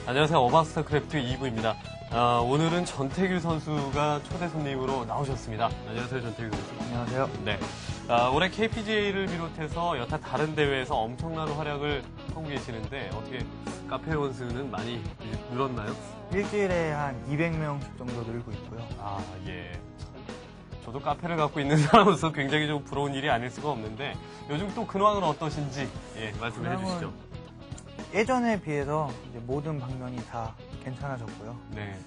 안녕하세요. 어바스타크래프트 2부입니다. 오늘은 전태규 선수가 초대 손님으로 나오셨습니다. 안녕하세요, 전태규 선수. 안녕하세요. 네. 올해 KPGA를 비롯해서 여타 다른 대회에서 엄청난 활약을 하고 계시는데 어떻게 카페 원수는 많이 늘었나요? 일주일에 한 200명씩 정도 늘고 있고요. 아, 예. 저도 카페를 갖고 있는 사람으로서 굉장히 좀 부러운 일이 아닐 수가 없는데 요즘 또 근황은 어떠신지 말씀을 해주시죠. 예전에 비해서 이제 모든 방면이 다 괜찮아졌고요. 네.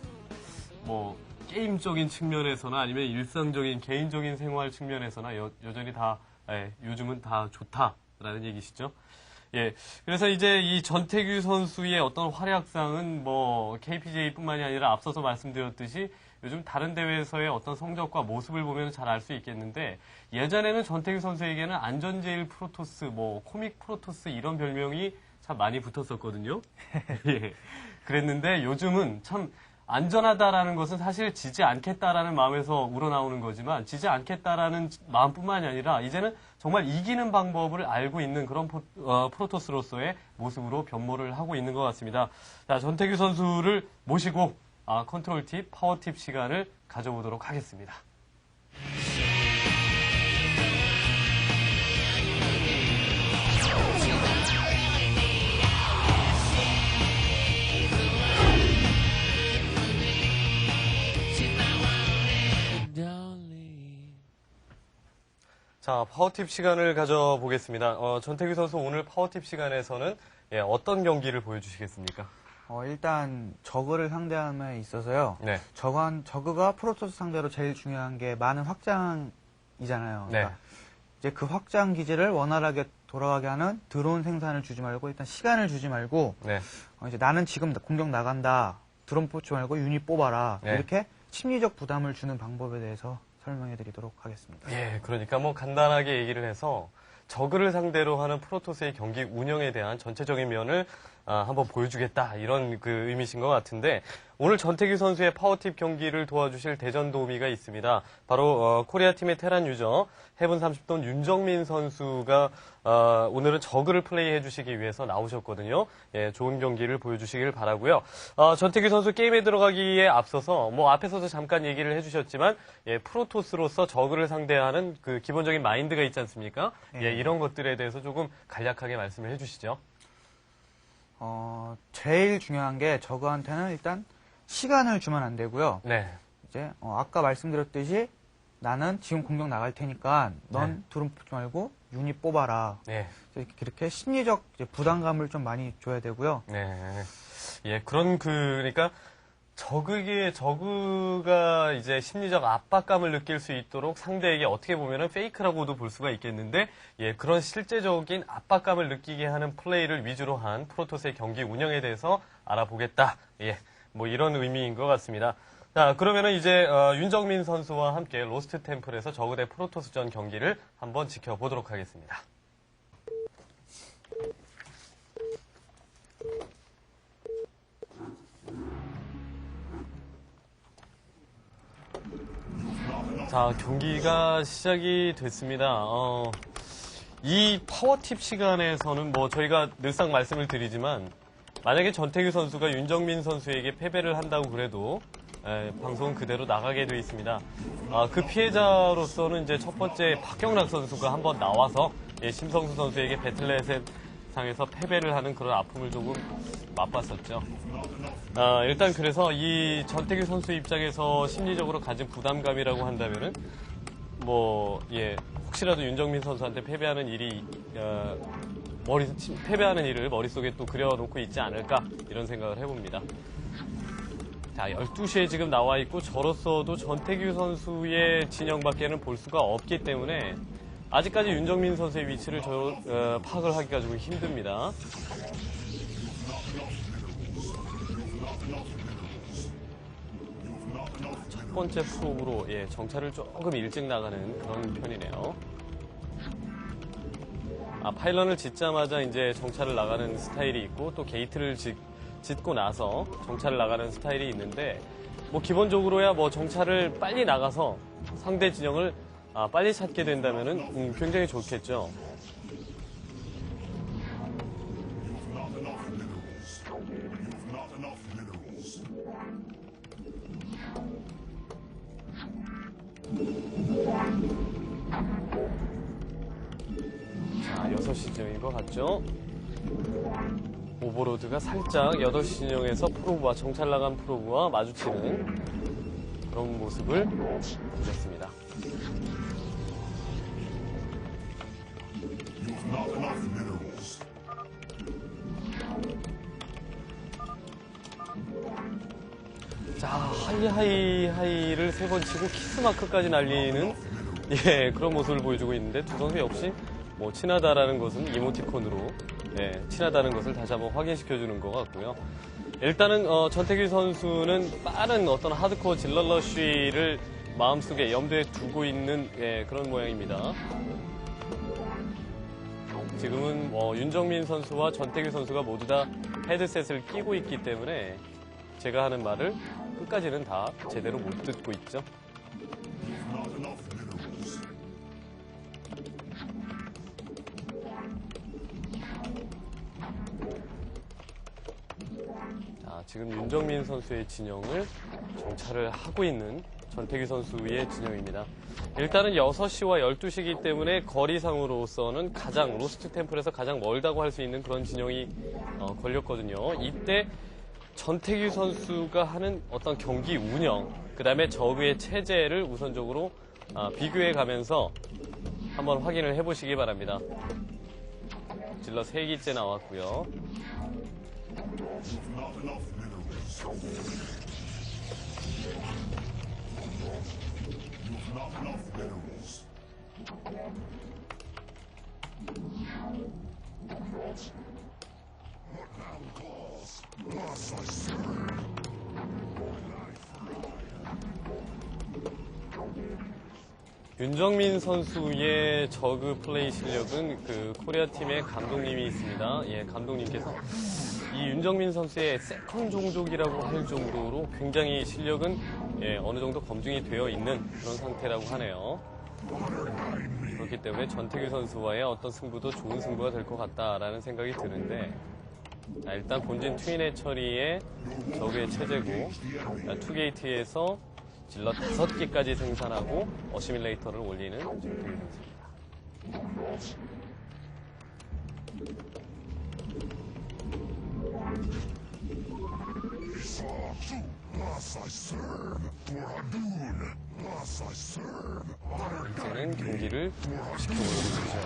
뭐 게임적인 측면에서나 아니면 일상적인 개인적인 생활 측면에서나 여전히 다 요즘은 다 좋다라는 얘기시죠. 예. 그래서 이제 이 전태규 선수의 어떤 활약상은 뭐 KPGA뿐만이 아니라 앞서서 말씀드렸듯이 요즘 다른 대회에서의 어떤 성적과 모습을 보면 잘 알 수 있겠는데 예전에는 전태규 선수에게는 안전제일 프로토스, 뭐 코믹 프로토스 이런 별명이 참 많이 붙었었거든요. 예. 그랬는데 요즘은 참 안전하다라는 것은 사실 지지 않겠다라는 마음에서 우러나오는 거지만 지지 않겠다라는 마음뿐만이 아니라 이제는 정말 이기는 방법을 알고 있는 그런 프로토스로서의 모습으로 변모를 하고 있는 것 같습니다. 자, 전태규 선수를 모시고 컨트롤 팁, 파워 팁 시간을 가져보도록 하겠습니다. 자, 파워팁 시간을 가져보겠습니다. 전태규 선수 오늘 파워팁 시간에서는 어떤 경기를 보여주시겠습니까? 일단 저그를 상대함에 있어서요. 네. 저그가 프로토스 상대로 제일 중요한 게 많은 확장이잖아요. 네. 그러니까 이제 그 확장 기지를 원활하게 돌아가게 하는 드론 생산을 주지 말고 일단 시간을 주지 말고 네. 이제 나는 지금 공격 나간다. 드론 뽑지 말고 유닛 뽑아라. 네. 이렇게 심리적 부담을 주는 방법에 대해서 설명해 드리도록 하겠습니다. 예, 그러니까 뭐 간단하게 얘기를 해서 저그를 상대로 하는 프로토스의 경기 운영에 대한 전체적인 면을 한번 보여주겠다 이런 그 의미신 것 같은데 오늘 전태규 선수의 파워팁 경기를 도와주실 대전 도우미가 있습니다. 바로 코리아 팀의 테란 유저 해븐 30돈 윤정민 선수가 오늘은 저그를 플레이해 주시기 위해서 나오셨거든요. 예, 좋은 경기를 보여주시길 바라고요. 전태규 선수 게임에 들어가기에 앞서서 뭐 앞에서도 잠깐 얘기를 해주셨지만 프로토스로서 저그를 상대하는 그 기본적인 마인드가 있지 않습니까? 예, 이런 것들에 대해서 조금 간략하게 말씀을 해주시죠. 제일 중요한 게 저그한테는 일단 시간을 주면 안 되고요. 네. 이제 아까 말씀드렸듯이 나는 지금 공격 나갈 테니까 넌 드론 뽑지 말고 유닛 뽑아라. 네. 이렇게 심리적 부담감을 좀 많이 줘야 되고요. 네. 예, 그러니까 저그가 이제 심리적 압박감을 느낄 수 있도록 상대에게 어떻게 보면은 페이크라고도 볼 수가 있겠는데, 예, 그런 실제적인 압박감을 느끼게 하는 플레이를 위주로 한 프로토스의 경기 운영에 대해서 알아보겠다. 예, 뭐 이런 의미인 것 같습니다. 자, 그러면은 이제 윤정민 선수와 함께 로스트 템플에서 저그 대 프로토스전 경기를 한번 지켜보도록 하겠습니다. 자, 경기가 시작이 됐습니다. 이 파워팁 시간에서는 뭐 저희가 늘상 말씀을 드리지만 만약에 전태규 선수가 윤정민 선수에게 패배를 한다고 그래도 방송은 그대로 나가게 되어 있습니다. 그 피해자로서는 이제 첫 번째 박경락 선수가 한번 나와서 심성수 선수에게 배틀넷 상에서 패배를 하는 그런 아픔을 조금 맛봤었죠. 일단 그래서 이 전태규 선수 입장에서 심리적으로 가진 부담감이라고 한다면은 혹시라도 윤정민 선수한테 패배하는 일을 머릿속에 또 그려놓고 있지 않을까 이런 생각을 해봅니다. 자, 12시에 지금 나와 있고 저로서도 전태규 선수의 진영밖에는 볼 수가 없기 때문에 아직까지 윤정민 선수의 위치를 파악을 하기가 좀 힘듭니다. 첫 번째 프로브로 정찰을 조금 일찍 나가는 그런 편이네요. 파일런을 짓자마자 이제 정찰을 나가는 스타일이 있고 또 게이트를 짓고 나서 정찰을 나가는 스타일이 있는데 뭐 기본적으로야 뭐 정찰을 빨리 나가서 상대 진영을 빨리 찾게 된다면은 굉장히 좋겠죠. 6시 진영인 것 같죠? 오버로드가 살짝 8시 진영에서 프로브와 정찰 나간 프로브와 마주치는 그런 모습을 보였습니다. 자, 하이를 3번 치고 키스마크까지 날리는 그런 모습을 보여주고 있는데 두 선수 역시 뭐 친하다라는 것은 이모티콘으로 친하다는 것을 다시 한번 확인시켜주는 것 같고요. 일단은 전태규 선수는 빠른 어떤 하드코어 질러러쉬를 마음속에 염두에 두고 있는 그런 모양입니다. 지금은 윤정민 선수와 전태규 선수가 모두 다 헤드셋을 끼고 있기 때문에 제가 하는 말을 끝까지는 다 제대로 못 듣고 있죠. 자, 지금 윤정민 선수의 진영을 정찰을 하고 있는 전태규 선수의 진영입니다. 일단은 6시와 12시이기 때문에 거리상으로서는 가장 로스트 템플에서 가장 멀다고 할 수 있는 그런 진영이 걸렸거든요. 이때 전태규 선수가 하는 어떤 경기 운영, 그 다음에 적의 체제를 우선적으로 비교해 가면서 한번 확인을 해보시기 바랍니다. 질러 3기째 나왔고요. 윤정민 선수의 저그 플레이 실력은 그 코리아 팀의 감독님이 있습니다. 감독님께서 이 윤정민 선수의 세컨 종족이라고 할 정도로 굉장히 실력은 어느 정도 검증이 되어 있는 그런 상태라고 하네요. 그렇기 때문에 전태규 선수와의 어떤 승부도 좋은 승부가 될 것 같다라는 생각이 드는데, 일단 본진 트윈의 처리에 적의 체제고, 투게이트에서 질러 5개까지 생산하고 어시밀레이터를 올리는 전태규 선수입니다. 이제는 경기를 시켜보고 있죠.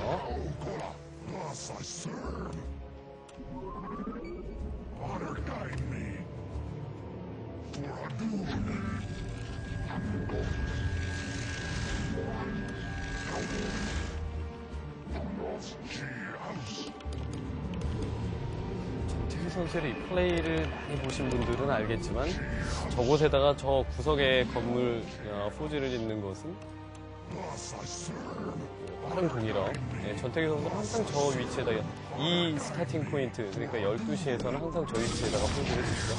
전태규 선수의 이 플레이를 많이 보신 분들은 알겠지만 저곳에다가 저 구석에 건물 포즈를 짓는 것은 빠른 공이라 전태규 선수는 항상 저 위치에다가 이 스타팅 포인트, 그러니까 12시에서는 항상 저 위치에다가 포즈를 짓죠.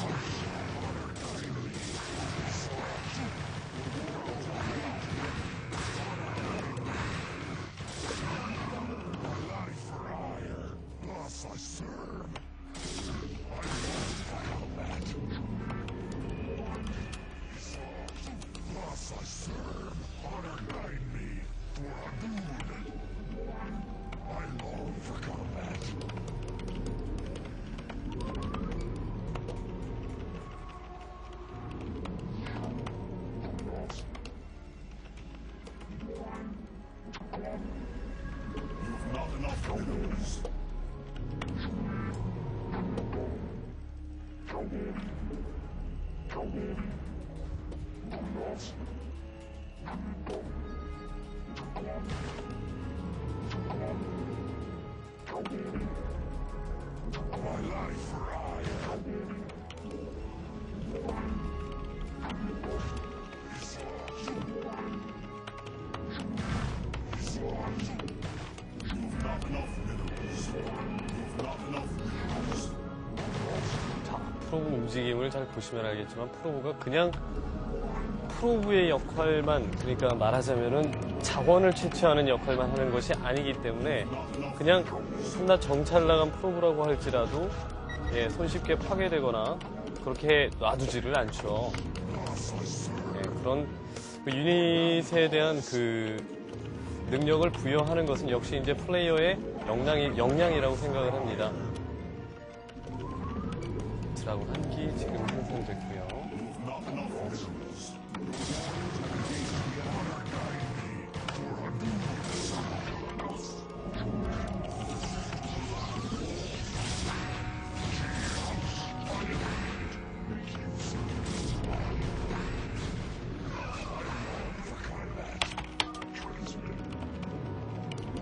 프로브 움직임을 잘 보시면 알겠지만 프로브가 그냥 프로브의 역할만, 그러니까 말하자면은 자원을 채취하는 역할만 하는 것이 아니기 때문에 그냥 한낱 정찰 나간 프로브라고 할지라도 손쉽게 파괴되거나 그렇게 놔두지를 않죠. 그런 그 유닛에 대한 그 능력을 부여하는 것은 역시 이제 플레이어의 역량이라고 생각을 합니다. 드라곤 한 기 지금 생성됐고요.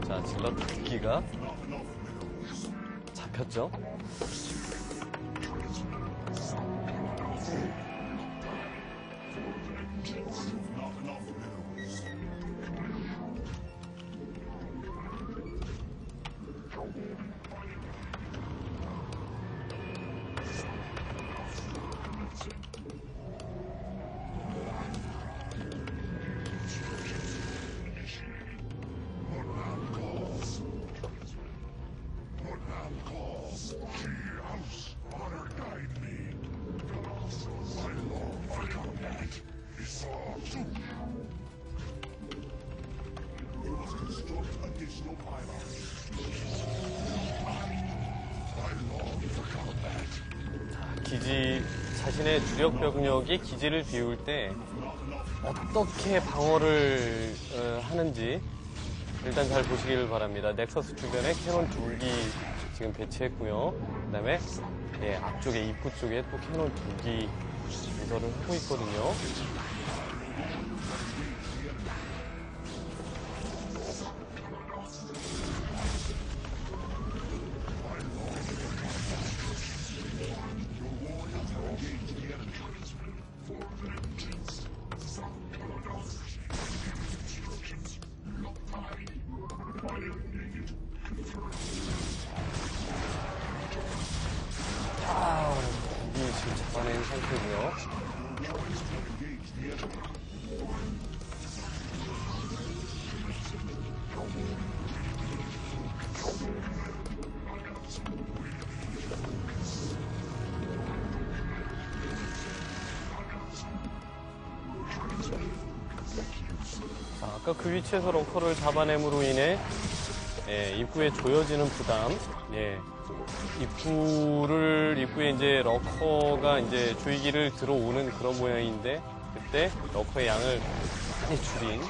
자, 질럿 2기가 잡혔죠? 기지, 자신의 주력 병력이 기지를 비울 때 어떻게 방어를 하는지 일단 잘 보시길 바랍니다. 넥서스 주변에 캐논 2기 지금 배치했고요. 그 다음에 앞쪽에 입구 쪽에 또 캐논 2기 조절을 하고 있거든요. 이 지금 잡아낸 상태고요. 자, 아까 그 위치에서 럭커를 잡아냄으로 인해 입구에 조여지는 부담, 입구에 이제 러커가 이제 주의기를 들어오는 그런 모양인데, 그때 러커의 양을 많이 줄인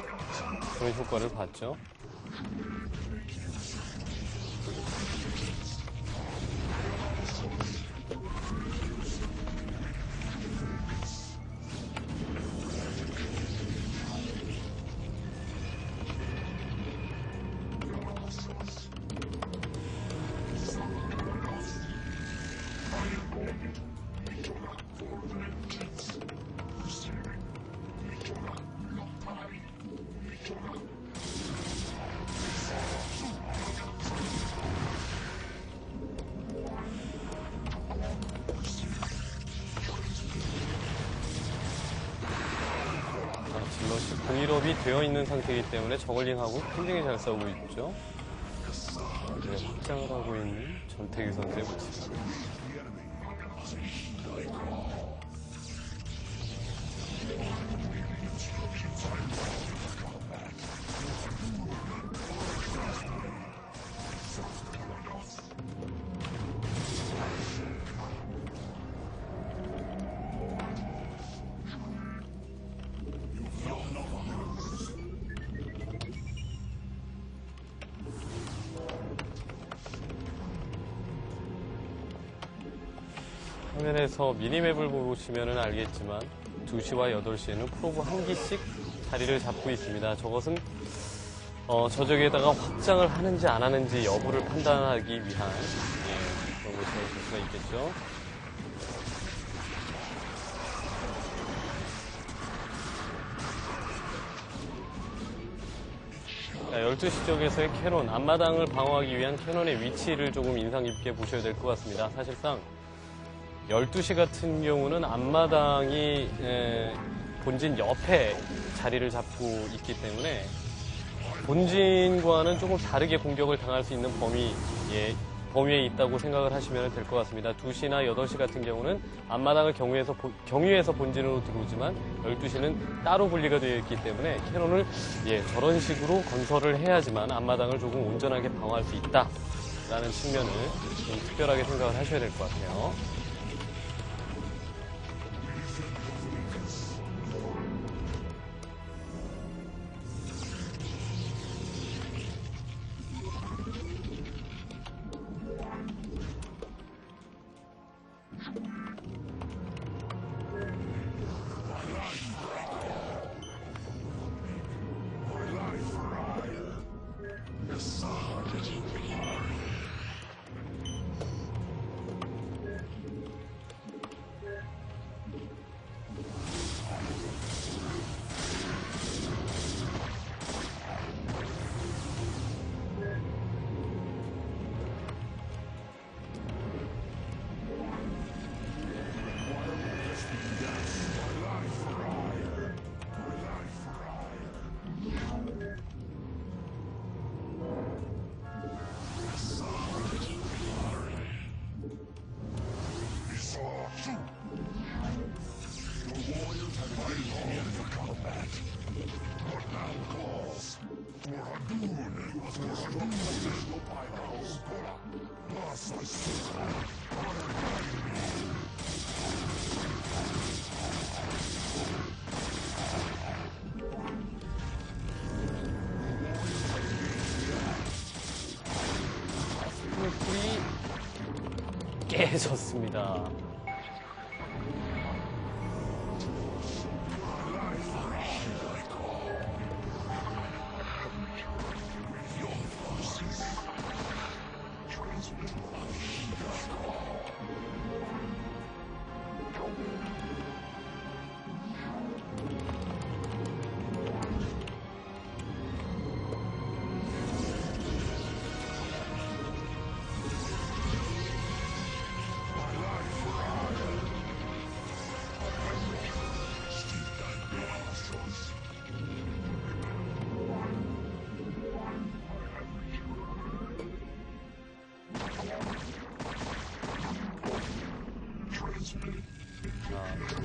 그런 효과를 봤죠. 질럿이 공일업이 되어 있는 상태이기 때문에 저글링하고 굉장히 잘 싸우고 있죠. 확장을 하고 있는 전태규 선수의 모습. 화면에서 미니맵을 보시면 알겠지만 2시와 8시에는 프로브 한 기씩 자리를 잡고 있습니다. 저것은 저쪽에다가 확장을 하는지 안 하는지 여부를 판단하기 위한 그런 것이라고 볼 수가 있겠죠. 자, 12시 쪽에서의 캐논, 앞마당을 방어하기 위한 캐논의 위치를 조금 인상 깊게 보셔야 될 것 같습니다. 사실상 12시 같은 경우는 앞마당이 본진 옆에 자리를 잡고 있기 때문에 본진과는 조금 다르게 공격을 당할 수 있는 범위의 범위에 있다고 생각을 하시면 될 것 같습니다. 2시나 8시 같은 경우는 앞마당을 경유해서 본진으로 들어오지만 12시는 따로 분리가 되어 있기 때문에 캐논을 저런 식으로 건설을 해야지만 앞마당을 조금 온전하게 방어할 수 있다라는 측면을 좀 특별하게 생각을 하셔야 될 것 같아요. 불이 깨졌습니다.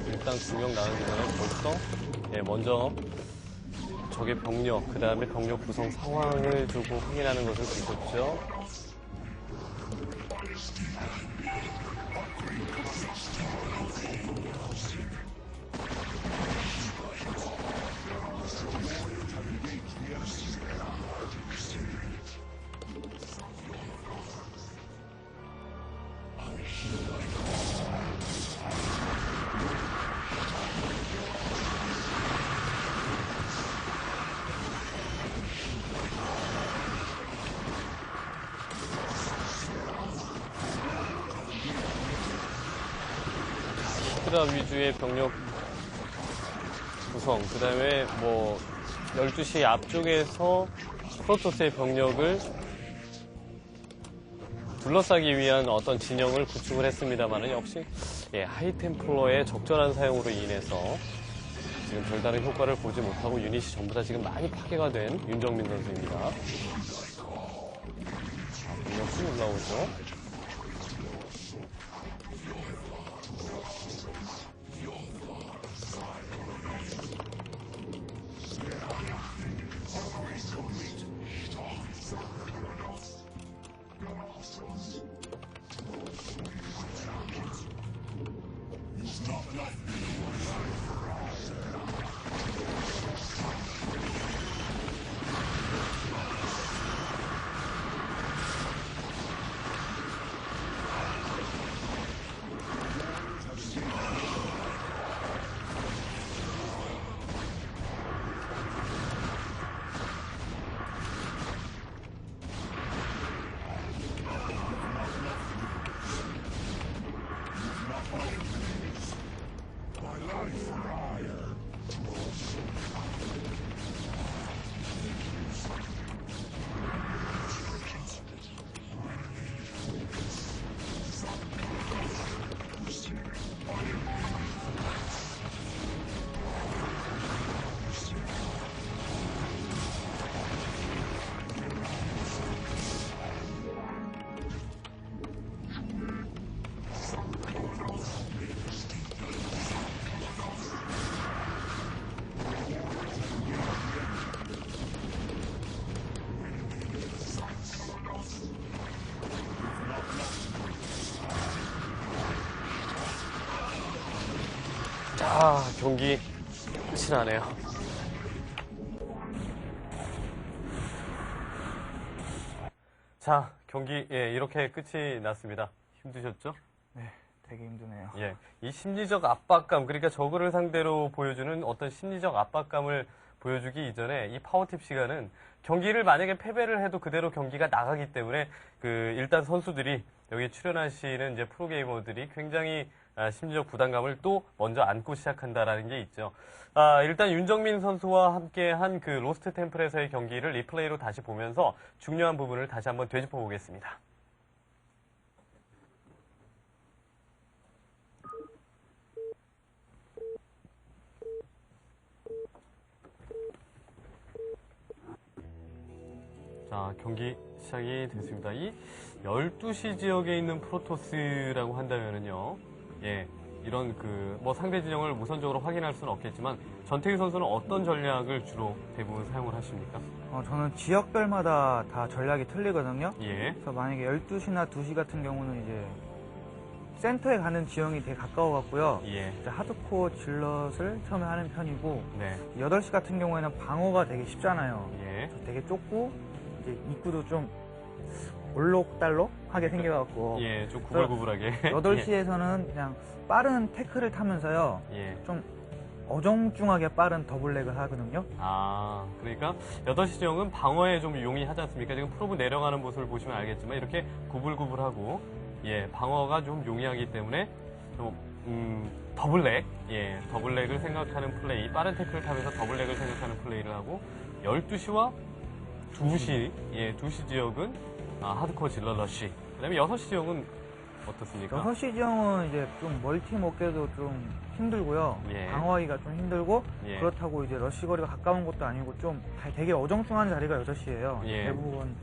일단 2명 나가기 전에 벌써 먼저 적의 병력, 그 다음에 병력 구성 상황을 두고 확인하는 것을 보셨죠. 히드라 위주의 병력 구성, 그 다음에 12시 앞쪽에서 프로토스의 병력을 둘러싸기 위한 어떤 진영을 구축을 했습니다만은 역시 하이템플러의 적절한 사용으로 인해서 지금 별다른 효과를 보지 못하고 유닛이 전부 다 지금 많이 파괴가 된 윤정민 선수입니다. 병력 쭉 올라오죠. 경기 끝이 나네요. 자, 경기 이렇게 끝이 났습니다. 힘드셨죠? 네, 되게 힘드네요. 예, 이 심리적 압박감, 그러니까 저그를 상대로 보여주는 어떤 심리적 압박감을 보여주기 이전에 이 파워팁 시간은 경기를 만약에 패배를 해도 그대로 경기가 나가기 때문에 일단 선수들이 여기 출연하시는 이제 프로게이머들이 굉장히 심리적 부담감을 또 먼저 안고 시작한다라는 게 있죠. 일단 윤정민 선수와 함께 한 그 로스트 템플에서의 경기를 리플레이로 다시 보면서 중요한 부분을 다시 한번 되짚어 보겠습니다. 자, 경기 시작이 됐습니다. 이 12시 지역에 있는 프로토스라고 한다면은요, 예, 이런 상대 진영을 우선적으로 확인할 수는 없겠지만, 전태규 선수는 어떤 전략을 주로 대부분 사용을 하십니까? 저는 지역별마다 다 전략이 틀리거든요. 예, 그래서 만약에 12시나 2시 같은 경우는 이제 센터에 가는 지형이 되게 가까워 갖고요. 예, 이제 하드코어 질럿을 처음에 하는 편이고, 네, 8시 같은 경우에는 방어가 되게 쉽잖아요. 예, 되게 좁고, 이제 입구도 좀 올록달록하게 생겨갖고. 예, 좀 구불구불하게. 8시에서는 그냥 빠른 태클을 타면서요. 예. 좀 어정중하게 빠른 더블렉을 하거든요. 그러니까 8시 지역은 방어에 좀 용이하지 않습니까? 지금 프로브 내려가는 모습을 보시면 알겠지만 이렇게 구불구불하고 예, 방어가 좀 용이하기 때문에 좀 더블렉, 예, 더블렉을 생각하는 플레이, 빠른 태클을 타면서 더블렉을 생각하는 플레이를 하고 12시와 2시, 예, 2시 지역은 하드코어 질러러쉬. 그다음에 6시 지역은 어떻습니까? 6시 지형은 이제 좀 멀티 먹기도 좀 힘들고요. 예. 방어하기가 좀 힘들고, 예. 그렇다고 이제 러쉬 거리가 가까운 것도 아니고 좀 되게 어정중한 자리가 6시예요. 예. 대부분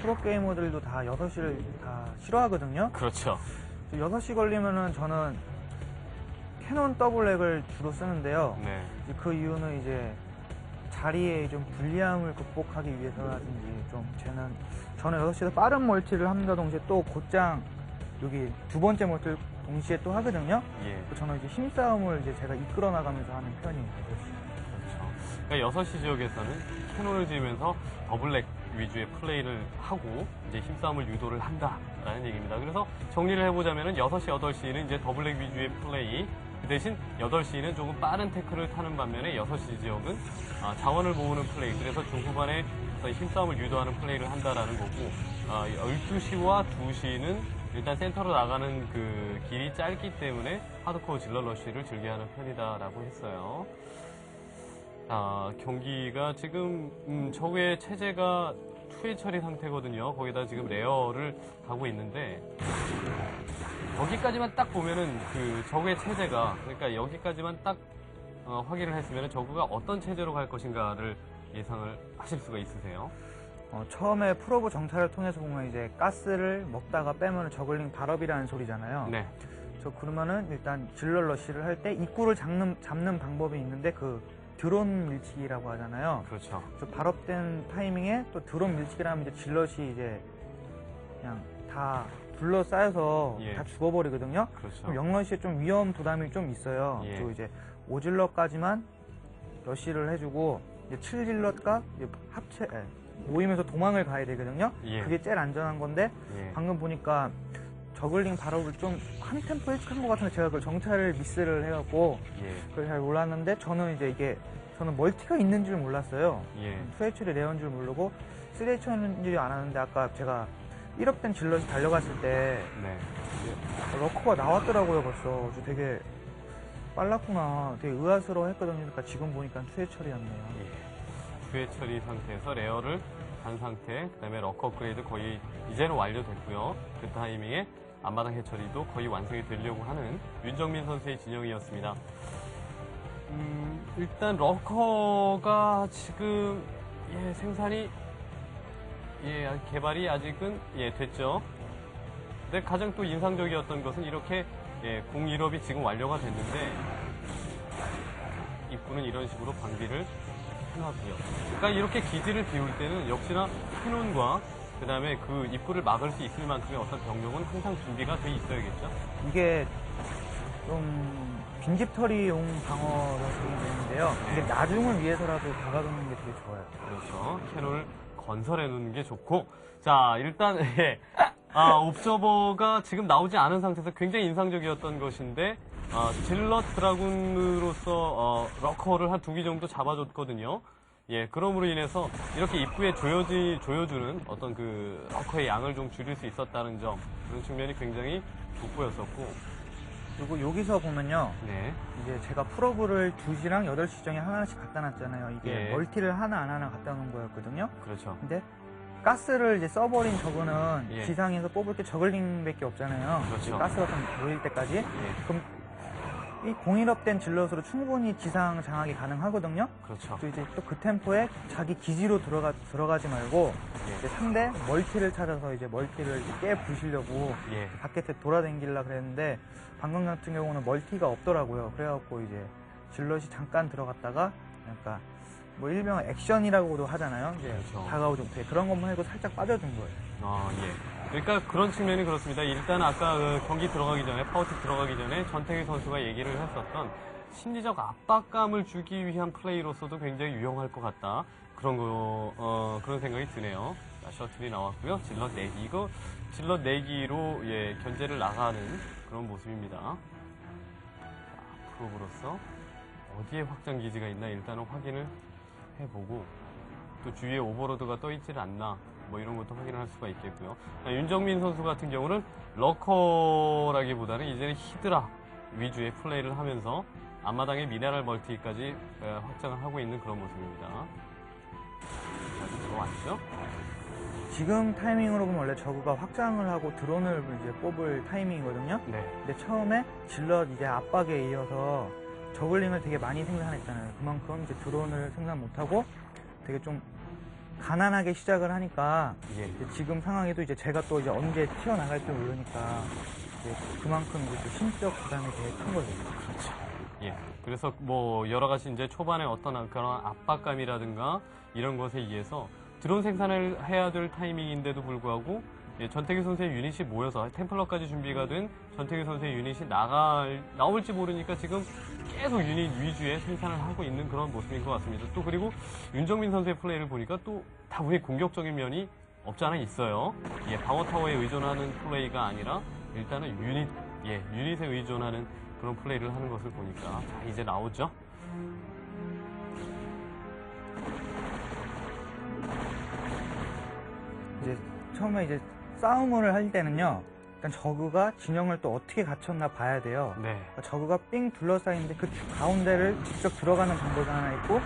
프로게이머들도 다 6시를 다 싫어하거든요. 그렇죠. 6시 걸리면은 저는 캐논 더블렉을 주로 쓰는데요. 네. 그 이유는 이제 자리에 좀 불리함을 극복하기 위해서라든지 저는 6시에서 빠른 멀티를 함과 동시에 또 곧장 여기 두 번째 멀티를 동시에 또 하거든요. 예. 저는 이제 힘싸움을 이제 제가 이끌어 나가면서 하는 편이에요. 그렇죠. 그러니까 6시 지역에서는 캐논을 지으면서 더블렉 위주의 플레이를 하고 이제 힘싸움을 유도를 한다라는 얘기입니다. 그래서 정리를 해보자면은 6시, 8시는 이제 더블렉 위주의 플레이, 그 대신 8시는 조금 빠른 태클을 타는 반면에 6시 지역은 자원을 모으는 플레이, 그래서 중후반에 힘싸움을 유도하는 플레이를 한다라는 거고, 12시와 2시는 일단 센터로 나가는 그 길이 짧기 때문에 하드코어 질러러쉬를 즐겨하는 편이다라고 했어요. 경기가 지금 적의 체제가 투회 처리 상태거든요. 거기다 지금 레어를 가고 있는데 여기까지만 딱 보면은 그 적의 체제가, 그러니까 여기까지만 딱 확인을 했으면 저그가 어떤 체제로 갈 것인가를 예상을 하실 수가 있으세요? 처음에 프로브 정찰을 통해서 보면 이제 가스를 먹다가 빼면 저글링 발업이라는 소리잖아요. 네. 그러면은 일단 질러 러쉬를 할 때 입구를 잡는 방법이 있는데 그 드론 밀치기라고 하잖아요. 그렇죠. 발업된 타이밍에 또 드론 밀치기를 하면 이제 질럿이 이제 그냥 다 둘러싸여서 예. 다 죽어버리거든요. 그렇죠. 그럼 영러쉬에 좀 위험 부담이 좀 있어요. 예. 그리고 이제 5질럿까지만 러쉬를 해주고 이제 7질럿과 모이면서 도망을 가야 되거든요. 예. 그게 제일 안전한 건데 예. 방금 보니까 저글링 발업을 좀 한 템포 일찍 한 것 같은데 제가 그 정찰을 미스를 해갖고 예. 그걸 잘 몰랐는데 저는 멀티가 있는 줄 몰랐어요. 예. 2H를 내온 줄 모르고 3H였는 줄 알았는데 아까 제가 1업 된 질럿이 달려갔을 때 네. 러커가 나왔더라고요 벌써. 그래서 되게 빨랐구나. 되게 의아스러워 했거든요. 그러니까 지금 보니까 2H 처리였네요. 예. 투회 처리 상태에서 레어를 간 상태, 그 다음에 러커 업그레이드 거의 이제는 완료됐고요. 그 타이밍에 앞마당 해처리도 거의 완성이 되려고 하는 윤정민 선수의 진영이었습니다. 일단 러커가 지금 생산이 개발이 아직은 됐죠. 근데 가장 또 인상적이었던 것은 이렇게 공 1업이 지금 완료가 됐는데 입구는 이런 식으로 방비를 해놨고요. 그러니까 이렇게 기지를 비울 때는 역시나 캐논과 그 다음에 그 입구를 막을 수 있을 만큼의 어떤 병력은 항상 준비가 돼 있어야겠죠. 이게 좀 빈집털이용 방어가 되는데요. 근데 나중을 위해서라도 박아두는 게 되게 좋아요. 그렇죠. 캐논을 건설해 놓는 게 좋고. 자, 일단, 예. 옵저버가 지금 나오지 않은 상태에서 굉장히 인상적이었던 것인데, 질럿 드라군으로서, 러커를 한 2기 정도 잡아줬거든요. 예, 그럼으로 인해서 이렇게 입구에 조여주는 어떤 그 러커의 양을 좀 줄일 수 있었다는 점, 그런 측면이 굉장히 돋보였었고. 그리고 여기서 보면요. 네. 이제 제가 풀어브를 2시랑 8시 정에 하나씩 갖다 놨잖아요. 이게 예. 멀티를 하나 안 하나 갖다 놓은 거였거든요. 그렇죠. 근데 가스를 이제 써버린 저거는 예. 지상에서 뽑을 때 저글링밖에 없잖아요. 그렇죠. 가스가 좀 모일 때까지. 예. 그럼 이 공일업된 질럿으로 충분히 지상 장악이 가능하거든요. 그렇죠. 또 이제 또 그 템포에 자기 기지로 들어가지 말고 예. 이제 상대 멀티를 찾아서 이제 멀티를 깨 부시려고 예. 밖에 돌아다니려 그랬는데 방금 같은 경우는 멀티가 없더라고요. 그래갖고 이제 질럿이 잠깐 들어갔다가 그러니까 뭐 일명 액션이라고도 하잖아요. 이제 그렇죠. 다가오지 못해 그런 것만 해도 살짝 빠져준 거예요. 예. 그러니까 그런 측면이 그렇습니다. 일단 아까 그 경기 들어가기 전에, 파워틱 들어가기 전에 전태규 선수가 얘기를 했었던 심리적 압박감을 주기 위한 플레이로서도 굉장히 유용할 것 같다. 그런 생각이 드네요. 자, 셔틀이 나왔고요. 질럿 4기. 이거 질럿 4기로, 예, 견제를 나가는 그런 모습입니다. 자, 프로브로서 어디에 확장 기지가 있나 일단은 확인을 해보고, 또 주위에 오버로드가 떠있질 않나, 뭐 이런 것도 확인을 할 수가 있겠고요. 윤정민 선수 같은 경우는 러커라기보다는 이제는 히드라 위주의 플레이를 하면서 앞마당에 미네랄 멀티까지 확장을 하고 있는 그런 모습입니다. 자, 들어왔죠? 지금 타이밍으로 보면 원래 저그가 확장을 하고 드론을 이제 뽑을 타이밍이거든요. 네. 근데 처음에 질럿 이제 압박에 이어서 저글링을 되게 많이 생산했잖아요. 그만큼 이제 드론을 생산 못하고 되게 좀 가난하게 시작을 하니까 예. 이제 지금 상황에도 이제 제가 또 이제 언제 튀어나갈지 모르니까 이제 그만큼 이제 또 심적 부담이 되게 큰 거죠. 그렇죠. 예. 그래서 뭐 여러 가지 이제 초반에 어떤 그런 압박감이라든가 이런 것에 의해서 드론 생산을 해야 될 타이밍인데도 불구하고 예, 전태규 선수의 유닛이 모여서 템플러까지 준비가 된 전태규 선수의 유닛이 나올지 모르니까 지금 계속 유닛 위주의 생산을 하고 있는 그런 모습인 것 같습니다. 또 그리고 윤정민 선수의 플레이를 보니까 또 다분히 공격적인 면이 없지 않아 있어요. 예, 방어 타워에 의존하는 플레이가 아니라 일단은 유닛에 의존하는 그런 플레이를 하는 것을 보니까 자, 이제 나오죠. 이제 처음에 이제 싸움을 할 때는요. 일단 저그가 진영을 또 어떻게 갖췄나 봐야 돼요. 네. 그러니까 저그가 삥 둘러싸이는데 그 가운데를 직접 들어가는 방법이 하나 있고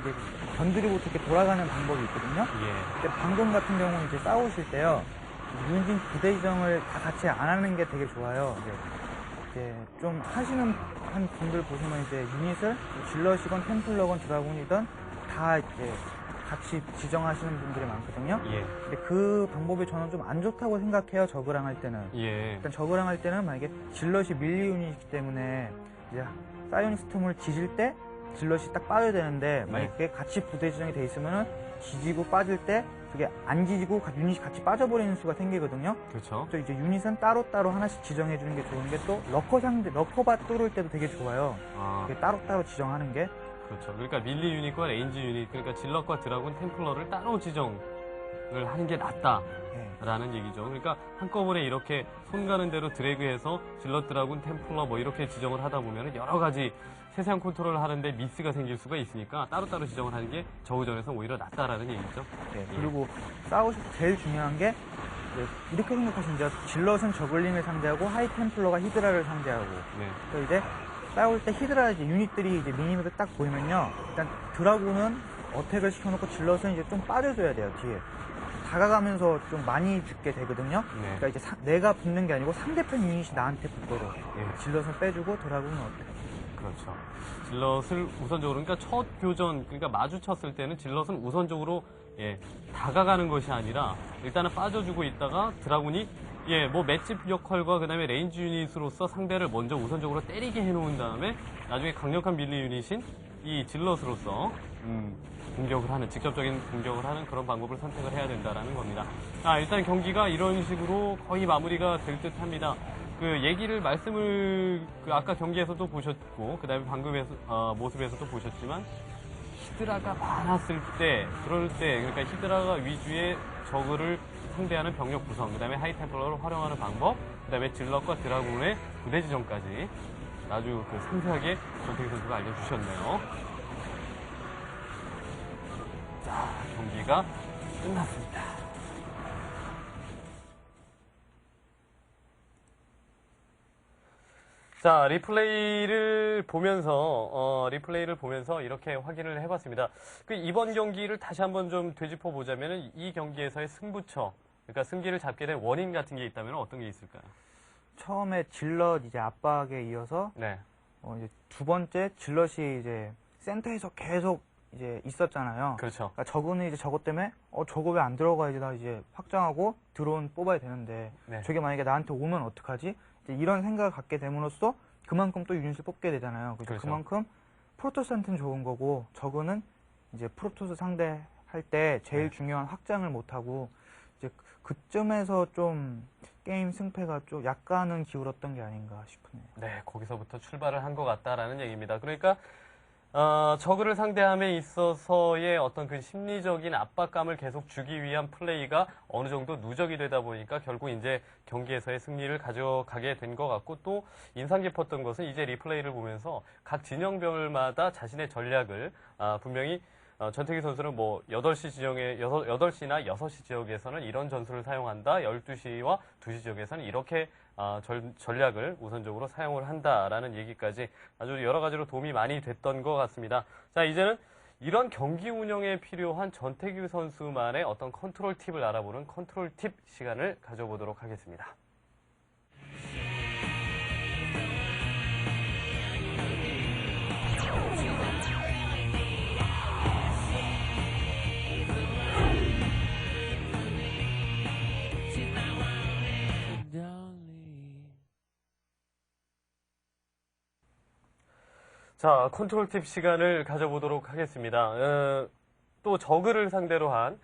이제 건드리고 이렇게 돌아가는 방법이 있거든요. 예. 근데 방금 같은 경우는 이제 싸우실 때요. 유닛 부대 지정을 다 같이 안 하는 게 되게 좋아요. 이제 좀 하시는 한 분들 보시면 이제 유닛을 질럿이건 템플러건 드라군이든 다 이제 같이 지정하시는 분들이 많거든요. 예. 근데 그 방법이 저는 좀 안 좋다고 생각해요. 저그랑 할 때는. 예. 일단 저그랑 할 때는 만약에 질럿이 밀리 유닛이기 때문에 이제 사이오니스톰을 지질 때 질럿이 딱 빠져야 되는데 만약에 그게 같이 부대 지정이 돼 있으면은 지지고 빠질 때 그게 안 지지고 유닛이 같이 빠져버리는 수가 생기거든요. 그렇죠. 그래서 이제 유닛은 따로따로 하나씩 지정해 주는 게 좋은 게 또 러커밭 뚫을 때도 되게 좋아요. 그게 따로따로 지정하는 게. 그렇죠. 그러니까 밀리 유닛과 레인지 유닛, 그러니까 질럿과 드라군, 템플러를 따로 지정을 하는 게 낫다라는 얘기죠. 그러니까 한꺼번에 이렇게 손 가는 대로 드래그해서 질럿, 드라군, tem플러 뭐 이렇게 지정을 하다 보면 여러 가지 세세한 컨트롤을 하는데 미스가 생길 수가 있으니까 따로따로 지정을 하는 게 저우전에서 오히려 낫다라는 얘기죠. 네, 그리고 싸우실 때 제일 중요한 게 이렇게 생각하시면 이제 질럿은 저글링을 상대하고 하이템플러가 히드라를 상대하고 네. 또 이제 싸울 때 히드라 이제 유닛들이 이제 미니맵에 딱 보이면요. 일단 드라군은 어택을 시켜놓고 질럿은 이제 좀 빠져줘야 돼요. 뒤에 다가가면서 좀 많이 죽게 되거든요. 네. 그러니까 이제 내가 붙는 게 아니고 상대편 유닛이 나한테 붙도록 예. 질럿은 빼주고 드라군은 어택. 그렇죠. 질럿을 우선적으로, 그러니까 첫 교전, 그러니까 마주쳤을 때는 질럿은 우선적으로 다가가는 것이 아니라 일단은 빠져주고 있다가 드라군이 뭐 맷집 역할과 그다음에 레인지 유닛으로서 상대를 먼저 우선적으로 때리게 해놓은 다음에 나중에 강력한 밀리 유닛인 이 질럿으로서 공격을 하는, 직접적인 공격을 하는 그런 방법을 선택을 해야 된다라는 겁니다. 일단 경기가 이런 식으로 거의 마무리가 될 듯 합니다. 그 얘기를 말씀을 그 아까 경기에서도 보셨고 그다음에 방금에서 모습에서도 보셨지만 히드라가 많았을 때 그럴 때 그러니까 히드라가 위주의 저그를 상대하는 병력 구성 그다음에 하이템플러를 활용하는 방법 그다음에 질럿과 드라군의 부대 지정까지 아주 그 상세하게 전태기 선수가 알려주셨네요. 자, 경기가 끝났습니다. 자, 리플레이를 보면서 이렇게 확인을 해봤습니다. 그 이번 경기를 다시 한번 좀 되짚어 보자면 이 경기에서의 승부처, 그러니까 승기를 잡게 된 원인 같은 게 있다면 어떤 게 있을까요? 처음에 질럿 이제 압박에 이어서 네, 이제 두 번째 질럿이 이제 센터에서 계속 이제 있었잖아요. 그렇죠. 그러니까 저거는 이제 저것 때문에 저거 왜 안 들어가야지 나 이제 확장하고 드론 뽑아야 되는데 네. 저게 만약에 나한테 오면 어떡하지? 이제 이런 생각을 갖게 됨으로써 그만큼 또 유닛을 뽑게 되잖아요. 그렇죠. 그만큼 프로토스한테는 좋은 거고 저거는 이제 프로토스 상대할 때 제일 네. 중요한 확장을 못하고 이제 그쯤에서 좀 게임 승패가 좀 약간은 기울었던 게 아닌가 싶네요. 네, 거기서부터 출발을 한 것 같다라는 얘기입니다. 그러니까 저그를 상대함에 있어서의 어떤 그 심리적인 압박감을 계속 주기 위한 플레이가 어느 정도 누적이 되다 보니까 결국 이제 경기에서의 승리를 가져가게 된 것 같고 또 인상 깊었던 것은 이제 리플레이를 보면서 각 진영별마다 자신의 전략을 분명히 전태기 선수는 뭐 8시 지역에 8시나 6시 지역에서는 이런 전술을 사용한다. 12시와 2시 지역에서는 이렇게 전략을 우선적으로 사용을 한다라는 얘기까지 아주 여러 가지로 도움이 많이 됐던 것 같습니다. 자, 이제는 이런 경기 운영에 필요한 전태규 선수만의 어떤 컨트롤 팁을 알아보는 컨트롤 팁 시간을 가져보도록 하겠습니다. 자, 컨트롤 팁 시간을 가져보도록 하겠습니다. 또 저그를 상대로 한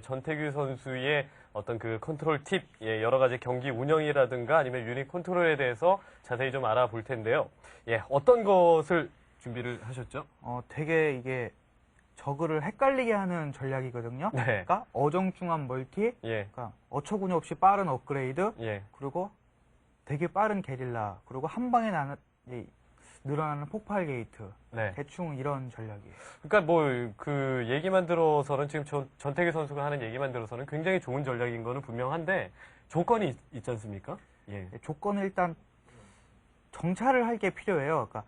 전태규 선수의 어떤 그 컨트롤 팁, 여러 가지 경기 운영이라든가 아니면 유닛 컨트롤에 대해서 자세히 좀 알아볼 텐데요. 어떤 것을 준비를 하셨죠? 되게 이게 저그를 헷갈리게 하는 전략이거든요. 네. 그러니까 어정중한 멀티, 그러니까 어처구니 없이 빠른 업그레이드, 그리고 되게 빠른 게릴라, 그리고 한 방에 늘어나는 폭발 게이트. 네. 대충 이런 전략이에요. 그러니까 뭐 그 얘기만 들어서는 지금 전태규 선수가 하는 얘기만 들어서는 굉장히 좋은 전략인 거는 분명한데 조건이 있지 않습니까? 조건은 일단 정찰을 할 게 필요해요. 그러니까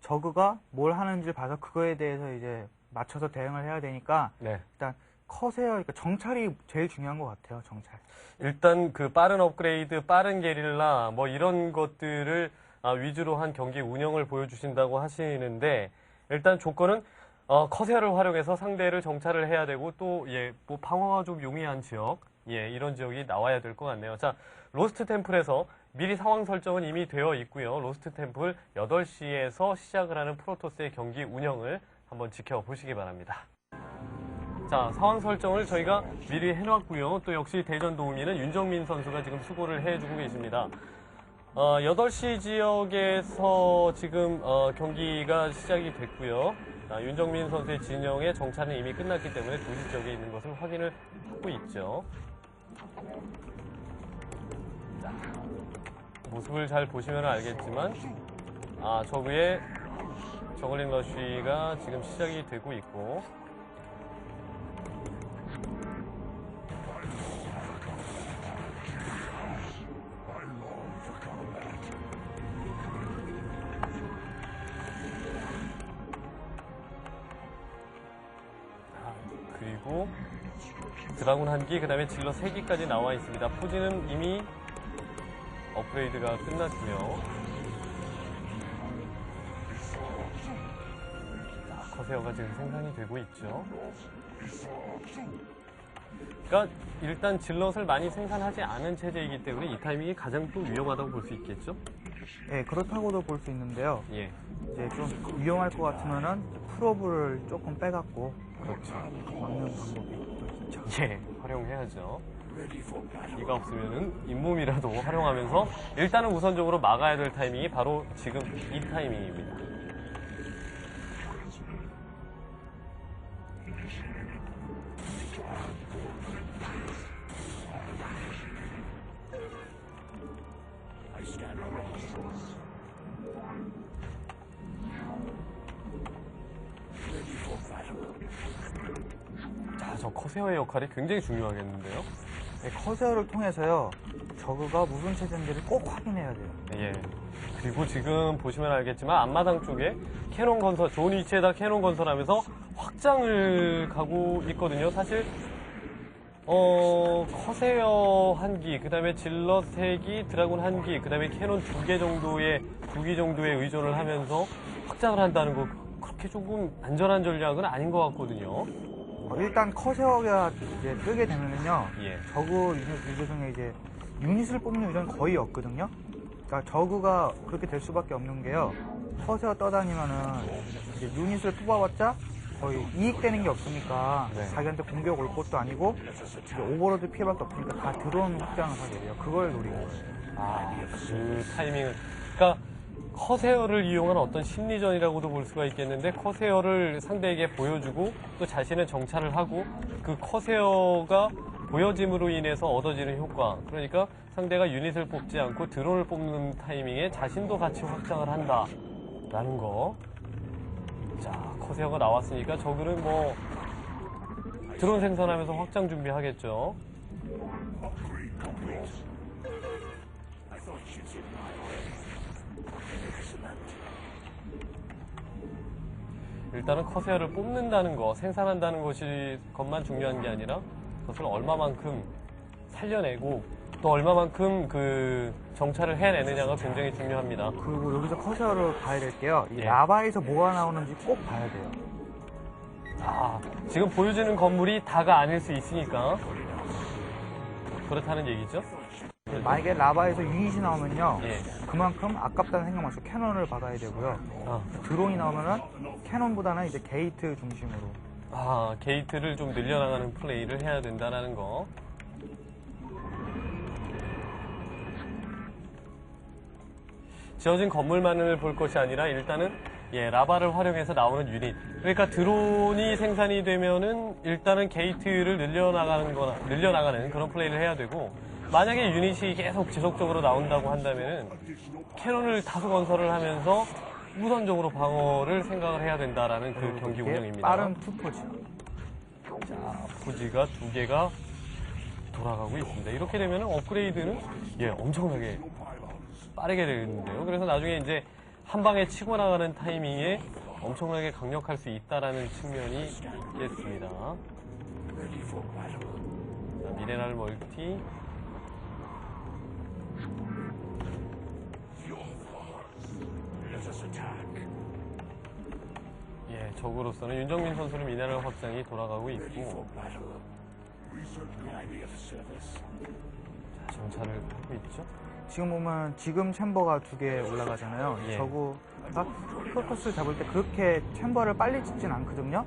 저그가 뭘 하는지를 봐서 그거에 대해서 이제 맞춰서 대응을 해야 되니까 일단 커세어, 그러니까 정찰이 제일 중요한 것 같아요. 정찰. 일단 그 빠른 업그레이드, 빠른 게릴라 뭐 이런 것들을 위주로 한 경기 운영을 보여주신다고 하시는데 일단 조건은 커세어를 활용해서 상대를 정찰을 해야 되고 또 뭐 방어가 좀 용이한 지역 이런 지역이 나와야 될 것 같네요. 자, 로스트 템플에서 미리 상황 설정은 이미 되어 있고요. 로스트 템플 8시에서 시작을 하는 프로토스의 경기 운영을 한번 지켜보시기 바랍니다. 자, 상황 설정을 저희가 미리 해놨고요. 또 역시 대전 도우미는 윤정민 선수가 지금 수고를 해주고 계십니다. 8시 지역에서 지금 경기가 시작이 됐고요. 윤정민 선수의 진영의 정찰은 이미 끝났기 때문에 2시 지역에 있는 것을 확인을 하고 있죠. 자, 모습을 잘 보시면 알겠지만 저그의 저글링 러쉬가 지금 시작이 되고 있고 그리고 드라군 1기, 그 다음에 질러 3기까지 나와 있습니다. 포지는 이미 업그레이드가 끝났고요. 자, 커세어가 지금 생산이 되고 있죠. 그러니까 일단 질럿을 많이 생산하지 않은 체제이기 때문에 이 타이밍이 가장 또 위험하다고 볼 수 있겠죠? 네, 그렇다고도 볼 수 있는데요. 예. 이제 좀 위험할 것 같으면은 프로브를 조금 빼갖고 그렇죠. 막는 방법이 또 있죠. 활용해야죠. 이가 없으면은 잇몸이라도 활용하면서 일단은 우선적으로 막아야 될 타이밍이 바로 지금 이 타이밍입니다. 자, 저 커세어의 역할이 굉장히 중요하겠는데요. 네, 커세어를 통해서요, 저그가 무슨 체제인지를 꼭 확인해야 돼요. 예. 그리고 지금 보시면 알겠지만 앞마당 쪽에 캐논 건설, 좋은 위치에다 캐논 건설하면서 확장을 가고 있거든요. 사실 커세어 1기, 그 다음에 질럿 3기, 드라군 1기, 그 다음에 캐논 2기 정도에 의존을 하면서 확장을 한다는 거 그렇게 조금 안전한 전략은 아닌 것 같거든요. 일단 커세어가 이제 뜨게 되면은요, 예. 저그 유저 중에 이제 유닛을 뽑는 유저는 거의 없거든요. 그러니까 저그가 그렇게 될 수밖에 없는 게요, 커세어 떠다니면은 이제 유닛을 뽑아봤자 거의 이익되는 게 없으니까 네. 자기한테 공격 올 것도 아니고 이제 오버로드 피해밖에 없으니까 다 드론 확장을 하게 돼요. 그걸 노리는 거예요. 그 타이밍을. 그러니까 커세어를 이용한 어떤 심리전이라고도 볼 수가 있겠는데, 커세어를 상대에게 보여주고 또 자신은 정찰을 하고 그 커세어가 보여짐으로 인해서 얻어지는 효과, 그러니까 상대가 유닛을 뽑지 않고 드론을 뽑는 타이밍에 자신도 같이 확장을 한다라는 거. 자, 커세어가 나왔으니까 저그는 뭐 드론 생산하면서 확장 준비하겠죠. 일단은 커세어를 뽑는다는 거, 생산한다는 것만 중요한 게 아니라 그것을 얼마만큼 살려내고 또 얼마만큼 그 정찰을 해내느냐가 굉장히 중요합니다. 그리고 여기서 커세어를 봐야 될 게요, 이 예. 라바에서 뭐가 나오는지 꼭 봐야 돼요. 지금 보여주는 건물이 다가 아닐 수 있으니까 그렇다는 얘기죠. 만약에 라바에서 유닛이 나오면요, 예. 그만큼 아깝다는 생각 마시고 캐논을 받아야 되고요. 드론이 나오면은 캐논보다는 이제 게이트 중심으로. 게이트를 좀 늘려나가는 플레이를 해야 된다는 거. 지어진 건물만을 볼 것이 아니라 일단은 라바를 활용해서 나오는 유닛. 그러니까 드론이 생산이 되면은 일단은 게이트를 늘려나가는 그런 플레이를 해야 되고, 만약에 유닛이 계속 지속적으로 나온다고 한다면은 캐논을 다수 건설을 하면서 우선적으로 방어를 생각을 해야 된다라는 그 경기 운영입니다. 빠른 투포지. 자, 포지가 2개가 돌아가고 있습니다. 이렇게 되면은 업그레이드는 엄청나게 빠르게 되는데요. 그래서 나중에 이제 한 방에 치고 나가는 타이밍에 엄청나게 강력할 수 있다라는 측면이 있겠습니다. 자, 미네랄 멀티. 적으로서는 윤정민 선수는 미네랄 확장이 돌아가고 있고, 자, 정찰을 하고 있죠. 지금 보면 지금 챔버가 2개 올라가잖아요. 예. 저그가 프로토스를 잡을 때 그렇게 챔버를 빨리 짓진 않거든요.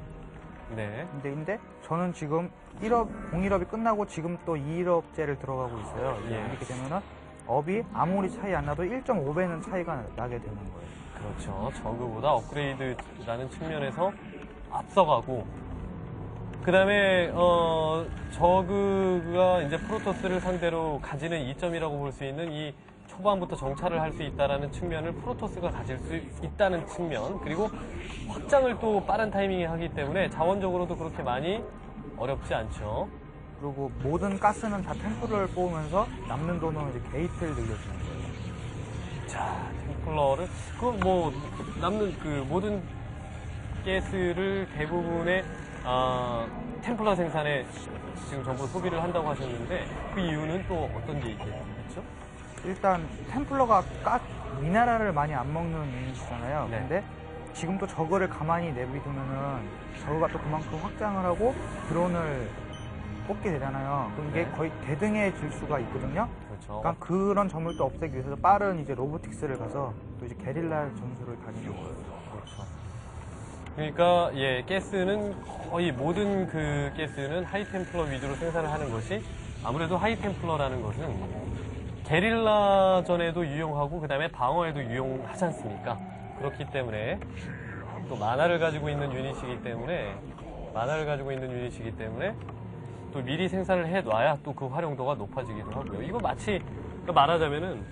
네. 근데 저는 지금 1업, 0일업이 끝나고 지금 또 2일업제를 들어가고 있어요. 예. 이렇게 되면은 업이 아무리 차이 안 나도 1.5배는 차이가 나게 되는 거예요. 그렇죠. 저그보다 업그레이드라는 측면에서 앞서가고, 그 다음에 저그가 이제 프로토스를 상대로 가지는 이점이라고 볼 수 있는 이 초반부터 정찰을 할 수 있다는 측면을 프로토스가 가질 수 있다는 측면, 그리고 확장을 또 빠른 타이밍에 하기 때문에 자원적으로도 그렇게 많이 어렵지 않죠. 그리고 모든 가스는 다 템플을 뽑으면서 남는 돈은 이제 게이트를 늘려주는 거예요. 자, 템플러를 남는 그 모든 가스를 대부분의 템플러 생산에 지금 전부 소비를 한다고 하셨는데, 그 이유는 또 어떤 게 있겠죠? 일단 템플러가 미네랄을 많이 안 먹는 유닛이잖아요. 네. 근데 지금 또 저거를 가만히 내비두면은 저거가 또 그만큼 확장을 하고 드론을 뽑게 되잖아요. 그럼 이게 네. 거의 대등해질 수가 있거든요. 그렇죠. 그러니까 그런 점을 또 없애기 위해서 빠른 이제 로보틱스를 가서 또 이제 게릴라 전술을 다니는 거예요. 그렇죠. 그러니까 가스는 거의 모든 그 가스는 하이템플러 위주로 생산을 하는 것이 아무래도 하이템플러라는 것은 게릴라전에도 유용하고 그 다음에 방어에도 유용하지 않습니까? 그렇기 때문에 또 만화를 가지고 있는 유닛이기 때문에 또 미리 생산을 해놔야 또 그 활용도가 높아지기도 하고요. 이거 마치 말하자면은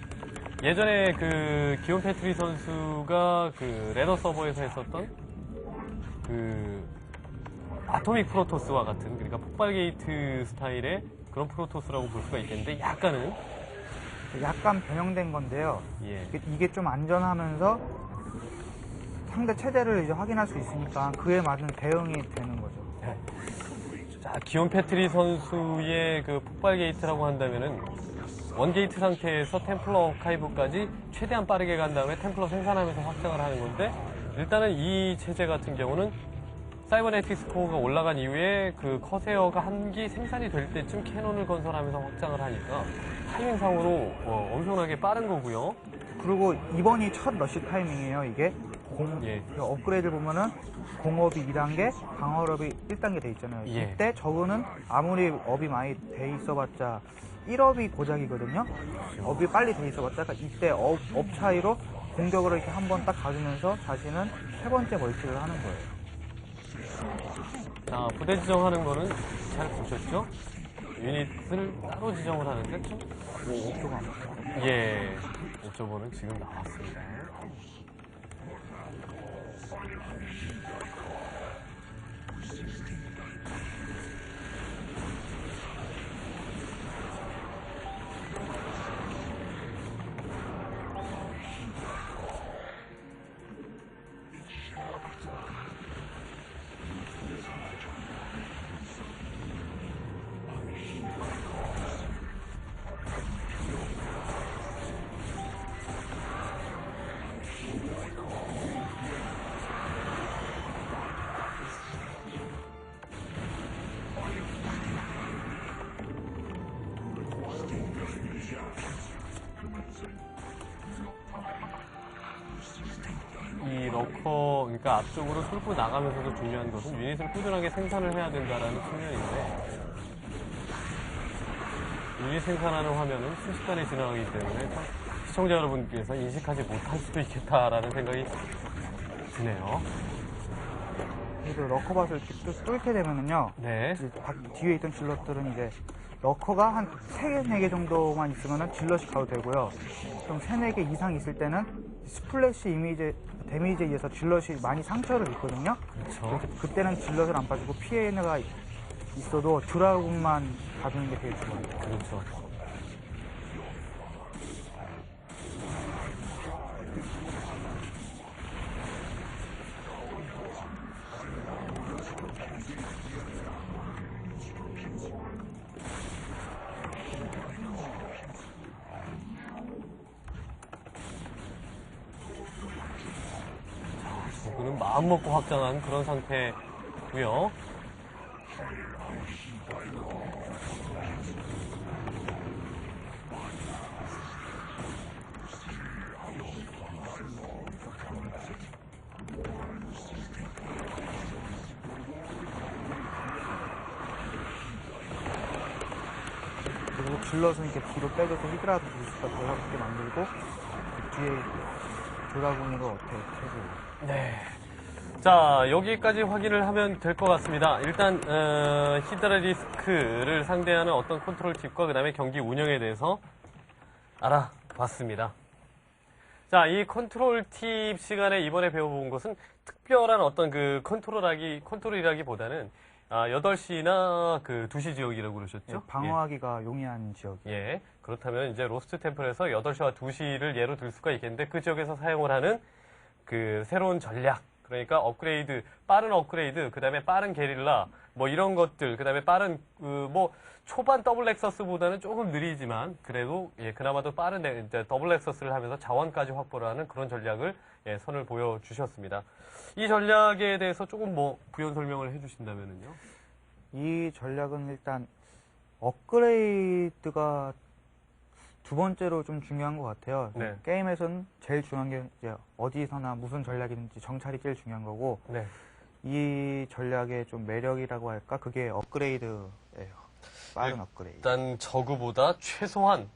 예전에 그 기온 패트리 선수가 그 레더 서버에서 했었던 그 아토믹 프로토스와 같은, 그러니까 폭발 게이트 스타일의 그런 프로토스라고 볼 수가 있겠는데 약간 변형된 건데요. 예. 이게 좀 안전하면서 상대 체제를 이제 확인할 수 있으니까 그에 맞는 대응이 되는 거죠. 자, 기온 패트리 선수의 그 폭발 게이트라고 한다면은 원 게이트 상태에서 템플러 아카이브까지 최대한 빠르게 간 다음에 템플러 생산하면서 확장을 하는 건데, 일단은 이 체제 같은 경우는 사이버네틱 스코어가 올라간 이후에 그 커세어가 한 기 생산이 될 때쯤 캐논을 건설하면서 확장을 하니까 타이밍상으로 엄청나게 빠른 거고요. 그리고 이번이 첫 러시 타이밍이에요. 이게 예. 업그레이드 보면은 공업이 2단계, 방어업이 1단계 돼 있잖아요. 예. 이때 저거는 아무리 업이 많이 돼 있어봤자 1업이 고작이거든요. 업이 빨리 돼 있어봤자 이때 업 차이로 공격을 이렇게 한 번 딱 가주면서 자신은 세 번째 멀티를 하는 거예요. 자, 부대 지정하는 거는 잘 보셨죠? 유닛을 따로 지정을 하는데 좀 옥조가 예, 옥저버는 지금 나왔습니다. 이 러커, 그러니까 앞쪽으로 뚫고 나가면서도 중요한 것은 유닛을 꾸준하게 생산을 해야 된다라는 측면인데, 유닛 생산하는 화면은 순식간에 지나가기 때문에 시청자 여러분께서 인식하지 못할 수도 있겠다라는 생각이 드네요. 그래도 러커밭을 뚫게 되면은요. 네. 뒤에 있던 질럿들은 이제 러커가 한 3개, 4개 정도만 있으면은 질럿이 가도 되고요. 좀 3, 4개 이상 있을 때는 스플래시 데미지에 의해서 질럿이 많이 상처를 입거든요. 그렇죠. 그때는 질럿을 안 빠지고 피해가 있어도 드라군만 봐주는 게 되게 좋아요. 그렇죠. 저그는 마음 먹고 확장한 그런 상태고요. 그리고 질럿은 이렇게 뒤로 빼줘서 히드라 부스가 들어가게 만들고 그 뒤에 드라군으로 어택 해주고. 네. 자, 여기까지 확인을 하면 될 것 같습니다. 일단 히드라 리스크를 상대하는 어떤 컨트롤 팁과 그 다음에 경기 운영에 대해서 알아봤습니다. 자, 이 컨트롤 팁 시간에 이번에 배워본 것은 특별한 어떤 그 컨트롤이라기보다는 8시나 그 2시 지역이라고 그러셨죠? 네, 방어하기가 용이한 지역. 예. 그렇다면 이제 로스트 템플에서 8시와 2시를 예로 들 수가 있겠는데, 그 지역에서 사용을 하는 그 새로운 전략, 그러니까 업그레이드, 빠른 업그레이드, 그 다음에 빠른 게릴라, 뭐 이런 것들, 그 다음에 빠른, 초반 더블 렉서스보다는 조금 느리지만, 그래도, 예, 그나마도 빠른 이제 더블 렉서스를 하면서 자원까지 확보를 하는 그런 전략을, 예, 선을 보여주셨습니다. 이 전략에 대해서 조금 뭐, 부연 설명을 해주신다면요. 이 전략은 일단 업그레이드가 두 번째로 좀 중요한 것 같아요. 네. 게임에서는 제일 중요한 게 이제 어디서나 무슨 전략이든지 정찰이 제일 중요한 거고, 네. 이 전략의 좀 매력이라고 할까? 그게 업그레이드예요. 빠른 업그레이드. 일단 저그보다 최소한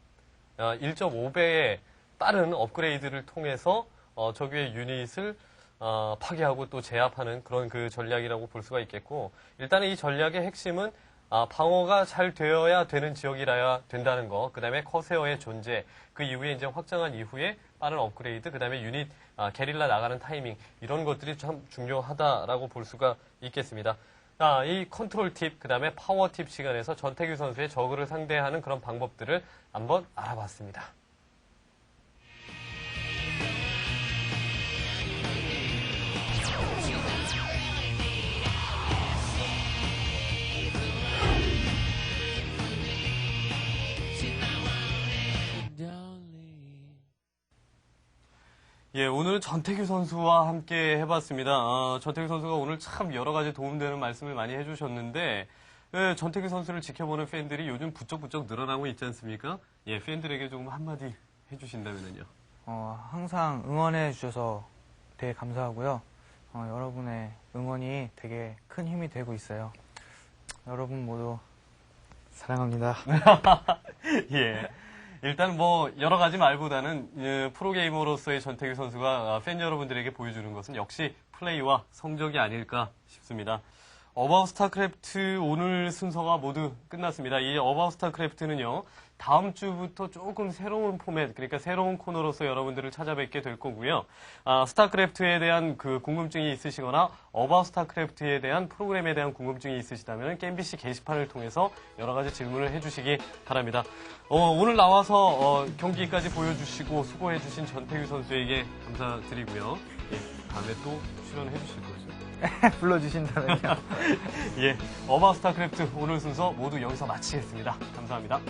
1.5배의 빠른 업그레이드를 통해서 저그의 유닛을 파괴하고 또 제압하는 그런 그 전략이라고 볼 수가 있겠고, 일단은 이 전략의 핵심은 방어가 잘 되어야 되는 지역이라야 된다는 거, 그 다음에 커세어의 존재, 그 이후에 이제 확장한 이후에 빠른 업그레이드, 그 다음에 유닛 게릴라 나가는 타이밍, 이런 것들이 참 중요하다라고 볼 수가 있겠습니다. 이 컨트롤 팁, 그 다음에 파워 팁 시간에서 전태규 선수의 저그를 상대하는 그런 방법들을 한번 알아봤습니다. 예, 오늘은 전태규 선수와 함께 해봤습니다. 전태규 선수가 오늘 참 여러 가지 도움되는 말씀을 많이 해주셨는데, 전태규 선수를 지켜보는 팬들이 요즘 부쩍부쩍 늘어나고 있지 않습니까? 예, 팬들에게 조금 한마디 해주신다면요. 항상 응원해 주셔서 되게 감사하고요. 여러분의 응원이 되게 큰 힘이 되고 있어요. 여러분 모두 사랑합니다. 예. 일단 뭐 여러 가지 말보다는 프로게이머로서의 전태규 선수가 팬 여러분들에게 보여주는 것은 역시 플레이와 성적이 아닐까 싶습니다. 어바웃 스타크래프트 오늘 순서가 모두 끝났습니다. 이 어바웃 스타크래프트는요, 다음 주부터 조금 새로운 포맷, 그러니까 새로운 코너로서 여러분들을 찾아뵙게 될 거고요. 스타크래프트에 대한 그 궁금증이 있으시거나 어바웃 스타크래프트에 대한 프로그램에 대한 궁금증이 있으시다면 게임비씨 게시판을 통해서 여러 가지 질문을 해주시기 바랍니다. 오늘 나와서 경기까지 보여주시고 수고해주신 전태규 선수에게 감사드리고요. 예, 다음에 또 출연해 주실 거죠. 불러주신다면요. 예, 어바웃 스타크래프트 오늘 순서 모두 여기서 마치겠습니다. 감사합니다.